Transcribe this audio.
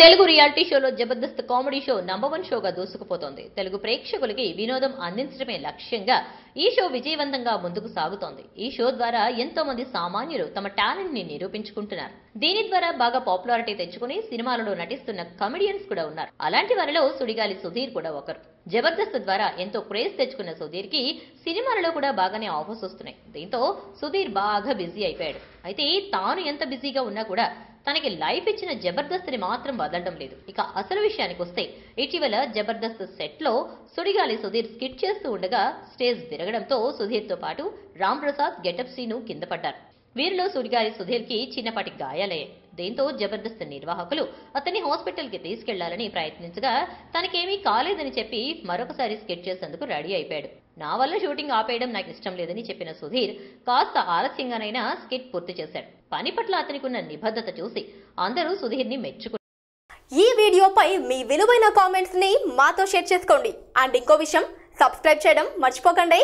Telugu reality షోలో Jabardasth comedy show number 1 షోగా దూసుకుపోతోంది. తెలుగు ప్రేక్షకులకి వినోదం అందించడమే లక్ష్యంగా ఈ షో విజయవంతంగా ముందుకు సాగుతోంది. ఈ షో ద్వారా ఎంతో మంది సామాన్యులు తమ టాలెంట్ ని నిరూపించుకుంటున్నారు. దీని ద్వారా బాగా పాపులారిటీ తెచ్చుకుని సినిమాలలో నటిస్తున్న కమెడియన్స్ కూడా ఉన్నారు. అలాంటి వారిలో సుడిగాలి సుధీర్ కూడా ఒకరు. జబర్దస్త్ ద్వారా ఎంతో క్రేజ్ తెచ్చుకున్న సుధీర్ కి సినిమాలలో కూడా బాగానే ఆఫర్స్ వస్తున్నాయి. దీంతో సుధీర్ బాగా బిజీ అయిపోయాడు. అయితే తాను ఎంత బిజీగా ఉన్నా కూడా తనకి లైఫ్ ఇచ్చిన జబర్దస్త్ ని మాత్రం వదలడం లేదు. ఇక అసలు విషయానికి వస్తే ఇటీవల జబర్దస్త్ సెట్ లో సుడిగాలి సుధీర్ స్కిట్ చేస్తూ ఉండగా స్టేజ్ విరగడంతో సుధీర్ తో పాటు రామ్ ప్రసాద్, గెటప్ శ్రీను కింద పడ్డారు. వీరిలో సుడిగాలి సుధీర్ కి చిన్నపాటి గాయాలయ్యాయి. దీంతో జబర్దస్త్ నిర్వాహకులు అతన్ని హాస్పిటల్ కి తీసుకెళ్లాలని ప్రయత్నించగా తనకేమీ కాలేదని చెప్పి మరొకసారి స్కెచ్ చేసేందుకు రెడీ అయిపోయాడు. నా వల్ల షూటింగ్ ఆపేయడం నాకు ఇష్టం లేదని చెప్పిన సుధీర్ కాస్త ఆలస్యంగానైనా స్కిట్ పూర్తి చేశాడు. పని పట్ల అతనికి ఉన్న నిబద్ధత చూసి అందరూ సుధీర్ ని మెచ్చుకున్నారు. ఈ వీడియోపై మీ విలువైన కామెంట్స్ ని మాతో షేర్ చేసుకోండి. అండ్ ఇంకో విషయం, సబ్స్క్రైబ్ చేయడం మర్చిపోకండి.